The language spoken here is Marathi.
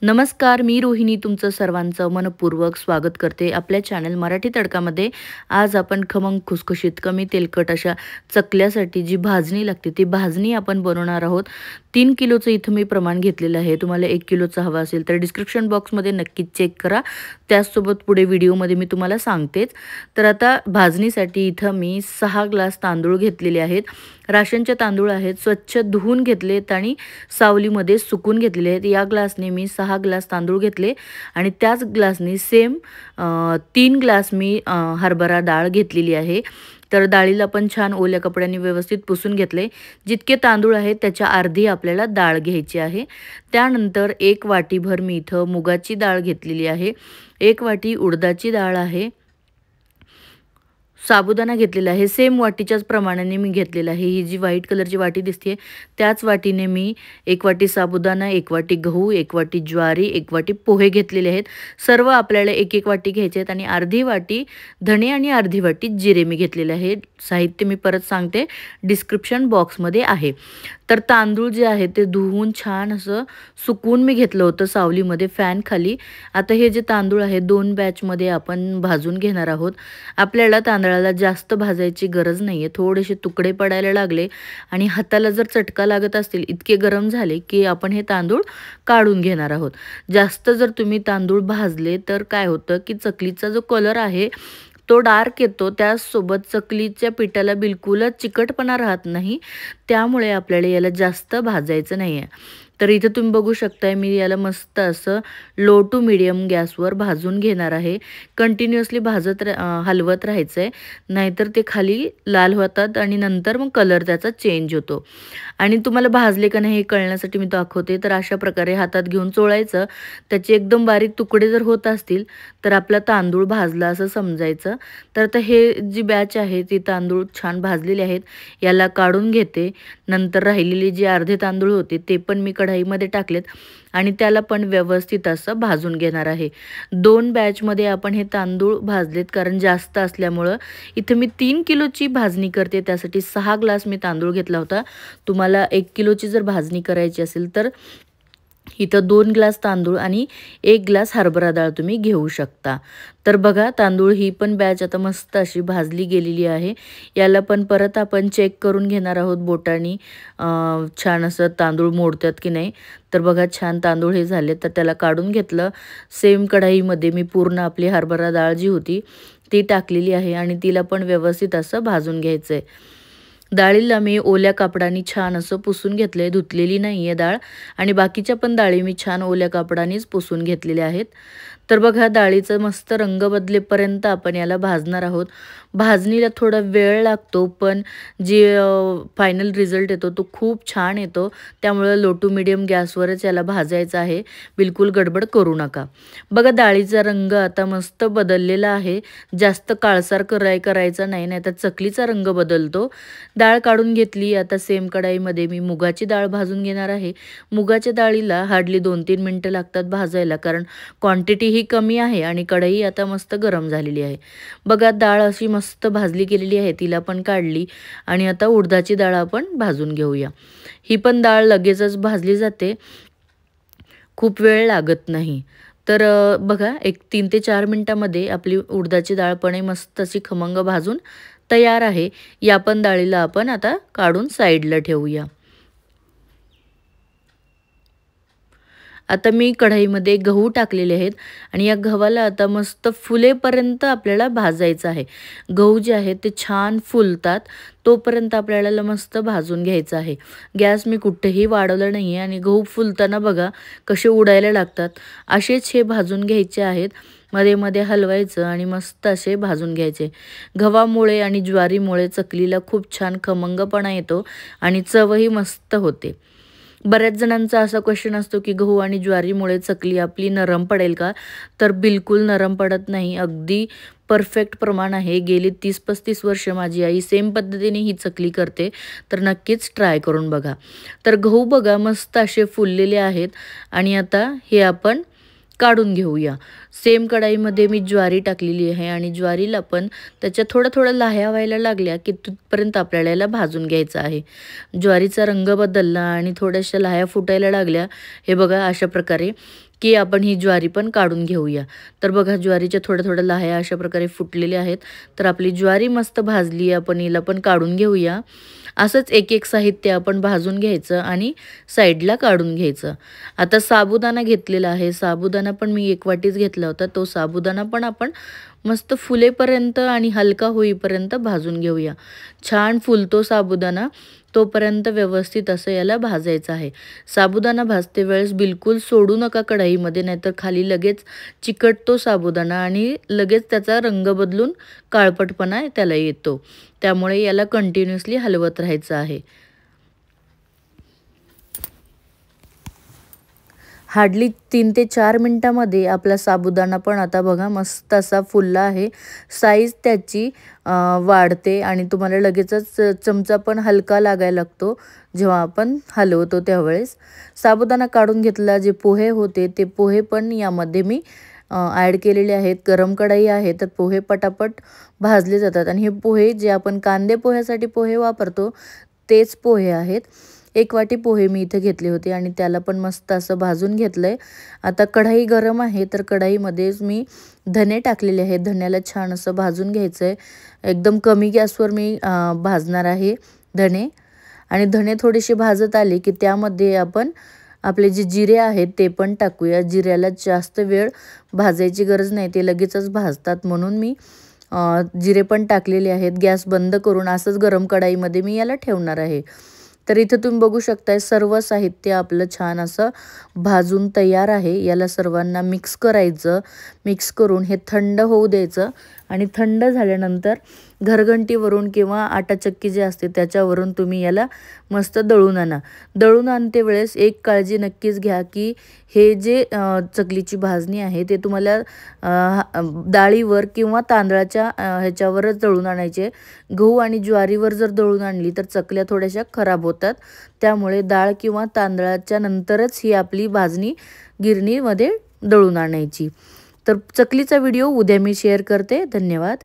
नमस्कार, मी रोहिणी तुमचं सर्वांचं मनपूर्वक स्वागत करते आपल्या चॅनल मराठी तडकामध्ये। आज आपण खमंग खुसखुशीत कमी तेलकट अशा चकल्यासाठी जी भाजणी लागते ती भाजणी आपण बनवणार आहोत। 3 किलोचं इथं मी प्रमाण घेतलेलं आहे। तुम्हाला 1 किलोचं हवं असेल तर डिस्क्रिप्शन बॉक्समध्ये नक्कीच चेक करा। त्याचसोबत पुढे व्हिडिओमध्ये मी तुम्हाला सांगतेच। तर आता भाजणीसाठी इथं मी 6 ग्लास तांदूळ घेतलेले आहेत। राशनचे तांदूळ आहेत, स्वच्छ धुवून घेतलेत आणि सावलीमध्ये सुकून घेतलेले आहेत। या ग्लासने मी 6 ग्लास तांदूळ घेतले आणि त्याच ग्लासने सेम 3 ग्लास मी हरभरा डाळ घेतलेली आहे। तर डाळीला पण छान ओल्या कपड्यांनी व्यवस्थित पुसून घेतले। जितके तांदूळ आहेत त्याच्या अर्धी आपल्याला डाळ घ्यायची आहे। त्यानंतर 1 वाटीभर मी इथं मुगाची डाळ घेतलेली आहे, 1 वाटी उडदाची डाळ आहे, साबुदाणा घेतलेला आहे। सेम वाटीच्याच प्रमाणाने मी घेतलेला आहे। ही जी व्हाईट कलरची वाटी दिसते त्याच वाटीने मी 1 वाटी साबुदाणा, 1 वाटी गहू, 1 वाटी ज्वारी, 1 वाटी पोहे घेतलेले आहेत। सर्व आपल्याला 1-1 वाटी घ्यायचे आहेत आणि अर्धी वाटी धणे आणि अर्धी वाटी जिरे मी घेतलेले आहे। साहित्य मी परत सांगते, डिस्क्रिप्शन बॉक्समध्ये आहे। तर तांदूळ जे आहे ते धुवून छान असं सुकवून मी घेतलं होतं सावलीमध्ये फॅन खाली। आता हे जे तांदूळ आहे 2 बॅचमध्ये आपण भाजून घेणार आहोत। आपल्याला तांदळाला जास्त भाजायची गरज नाहीये। थोडेसे तुकडे पडायला लागले आणि हाताला जर चटका लागत असतील इतके गरम झाले की आपण हे तांदूळ काढून घेणार आहोत। जास्त जर तुम्ही तांदूळ भाजले तर काय होतं की चकलीचा जो कलर आहे तो डार्क येतो, त्यासोबत चकलीच्या पिठाला बिलकुलच चिकटपणा राहत नाही। त्यामुळे आपल्याला याला जास्त भाजायचं नाहीये। तर इथे तुम्ही बघू शकताय मी याला मस्त असं लो टू मीडियम गॅसवर भाजून घेणार आहे। कंटिन्युअसली हलवत राहायचं आहे, नाहीतर ते खाली लाल होतात आणि नंतर मग कलर त्याचा चेंज होतो। आणि तुम्हाला भाजले का नाही हे कळण्यासाठी मी दाखवते। तर अशा प्रकारे हातात घेऊन चोळायचं, त्याचे एकदम बारीक तुकडे जर होत असतील तर आपला तांदूळ भाजला असं समजायचं। तर आता हे जी बॅच आहे ती तांदूळ छान भाजलेले आहेत, याला काढून घेते। नंतर राहिलेले जे अर्धे तांदूळ होते ते पण मी कढईमध्ये टाकलेत आणि त्याला पण व्यवस्थित असं भाजून घेणार आहे। 2 बॅचमध्ये आपण हे तांदूळ भाजलेत, कारण जास्त असल्यामुळं इथं मी 3 किलोची भाजणी करते, त्यासाठी 6 ग्लास मी तांदूळ घेतला होता। तुम्हाला 1 किलोची जर भाजणी करायची असेल तर इथं 2 ग्लास तांदूळ आणि 1 ग्लास हरभरा डाळ तुम्ही घेऊ शकता। तर बघा तांदूळ ही पण बॅच आता मस्त अशी भाजली गेलेली आहे। याला पण परत आपण चेक करून घेणार आहोत बोटांनी, छान असं तांदूळ मोडतात की नाही। तर बघा छान तांदूळ हे झाले तर त्याला काढून घेतलं। सेम कढईमध्ये मी पूर्ण आपली हरभरा डाळ जी होती ती टाकलेली आहे आणि तिला पण व्यवस्थित असं भाजून घ्यायचं आहे। डाळीला मी ओल्या कापडाने छान असं पुसून घेतलंय, धुतलेली नाही आहे डाळ। आणि बाकीच्या पण डाळी मी छान ओल्या कापडानेच पुसून घेतलेल्या आहेत। तर बघा डाळीचा मस्त रंग बदलेपर्यंत आपण याला भाजणार आहोत। भाजणीला थोडा वेळ लागतो, पण जे फायनल रिझल्ट येतो तो खूप छान येतो। त्यामुळे लो टू मीडियम गॅसवरच याला भाजायचं आहे, बिलकुल गडबड करू नका। बघा डाळीचा रंग आता मस्त बदललेला आहे, जास्त काळसर करायचा नाही, नाहीतर चकलीचा रंग बदलतो। डाळ काढून घेतली। आता सेम कढईमध्ये मी मुगाची डाळ भाजून घेणार आहे। मुगाच्या डाळीला हार्डली 2-3 मिनटं लागतात भाजायला, कारण क्वांटिटी ही कमी आहे आणि कढई आता मस्त गरम झालेली आहे। बघा डाळ अशी मस्त भाजली गेलेली आहे, तिला पण काढली आणि आता उडदाची डाळ आपण भाजून घेऊया। ही पण डाळ लगेचच भाजली जाते, खूप वेळ लागत नाही। तर बघा 3 ते 4 मिनिटामध्ये आपली उडदाची डाळ पण मस्त अशी खमंग भाजून तयार आहे। या पण डाळीला आपण आता काढून साईडला ठेवूया। आता मी कढईमध्ये गहू टाकलेले आहेत आणि या गव्हाला आता मस्त फुलेपर्यंत आपल्याला भाजायचं आहे। गहू जे आहेत ते छान फुलतात तोपर्यंत आपल्याला मस्त भाजून घ्यायचं आहे। गॅस मी कुठेही वाढवला नाही आहे आणि गहू फुलताना बघा कसे उडायला लागतात, असेच हे भाजून घ्यायचे आहेत। मध्ये मध्ये हलवायचं आणि मस्त असे भाजून घ्यायचे। गव्हामुळे आणि ज्वारीमुळे चकलीला खूप छान खमंगपणा येतो आणि चवही मस्त होते। बऱ्याच जणांचा असा क्वेश्चन असतो की गहू आणि ज्वारीमुळे चकली आपली नरम पडेल का? तर बिलकुल नरम पडत नाही, अगदी परफेक्ट प्रमाण आहे। गेली 30-35 वर्ष माझी आई सेम पद्धतीने ही चकली करते, तर नक्कीच ट्राय करून बघा। तर गहू बघा मस्त असे फुललेले आहेत आणि आता हे आपण काढून घेऊया। सेम कढईमध्ये मी ज्वारी टाकलेली आहे आणि ज्वारीला पण त्याच्या थोड्या लाह्या व्हायला लागल्या की तिथपर्यंत आपल्याला याला भाजून घ्यायचं आहे। ज्वारीचा रंग बदलला आणि थोड्याशा लाह्या फुटायला लागल्या, हे बघा अशा प्रकारे। की आपण ही ज्वारी पण काढून घेऊया. तर बघा ज्वारीच्या थोड्या लाह्या अशा प्रकारे फुटलेल्या आहेत. तर आपली ज्वारी मस्त भाजली, आपण हिला पण काढून घेऊया. असंच एक साहित्य आपण भाजून घ्यायचं आणि साईडला काढून घ्यायचं. आता साबुदाणा घेतलेला आहे. साबुदाणा पण मी 1 वाटीच घेतला होता. तो साबुदाणा पण आपण मस्त फुलेपर्यंत आणि हलका होईपर्यंत भाजून घेऊया. छान फुलतो साबुदाणा तोपर्यंत व्यवस्थित असं याला भाजायचं आहे. साबुदाणा भाजते वेळेस बिलकुल सोडू नका कढईमध्ये, नाहीतर खाली लगेच चिकटतो साबुदाणा आणि लगेच त्याचा रंग बदलून काळपटपणा त्याला येतो. त्यामुळे याला कंटिन्युअसली हलवत राहायचं आहे. हार्डली 3 ते 4 मिनिटामध्ये आपला साबुदाणा पण आता बघा मस्त असा फुलला आहे. साईज त्याची वाढते आणि तुम्हाला लगेचच चमचा पण हलका लागायला लागतो जेव्हा आपण हलवतो त्यावेळेस. साबुदाणा काढून घेतला. जे पोहे होते ते पोहे पण यामध्ये मी ॲड केलेले आहेत. गरम कढई आहे तर पोहे पटापट भाजले जातात आणि हे पोहे जे आपण कांदे पोह्यासाठी पोहे वापरतो तेच पोहे आहेत. 1 वाटी पोहे मी इथे घेतले होते आणि त्याला पण मस्त असं भाजून घेतलंय. आता कढई गरम आहे तर कढईमध्येच मी धने टाकलेले आहेत. धन्याला छान असं भाजून घ्यायचंय. एकदम कमी गॅसवर मी भाजणार आहे धने आणि धने थोडेसे भाजत आले की त्यामध्ये आपण आपले जे जिरे आहेत ते पण टाकूया. जिऱ्याला जास्त वेळ भाजायची गरज नाही, ते लगेचच भाजतात म्हणून मी जिरे पण टाकलेले आहेत. गॅस बंद करून असंच गरम कढईमध्ये मी याला ठेवणार आहे. तर इथे तुम्ही बघू शकताय सर्व साहित्य आपलं छान असं भाजून तयार आहे. याला सर्वांना मिक्स करायचं. मिक्स करून हे थंड होऊ द्यायचं आणि थंड झाल्यानंतर घरघंटीवरून किंवा आटा चक्की जे असते त्याच्यावरून तुम्ही याला मस्त दळून आणा. दळून आणते वेळेस एक काळजी नक्कीच घ्या की हे जे चकलीची भाजणी आहे ते तुम्हाला डाळीवर किंवा तांदळाच्या ह्याच्यावरच दळून आणायचे. गहू आणि ज्वारीवर जर दळून आणली तर चकल्या थोड्याशा खराब होतात. त्यामुळे डाळ किंवा तांदळाच्या नंतरच ही आपली भाजणी गिरणीमध्ये दळून आणायची. तर चकलीचा व्हिडिओ उद्या मी शेअर करते. धन्यवाद.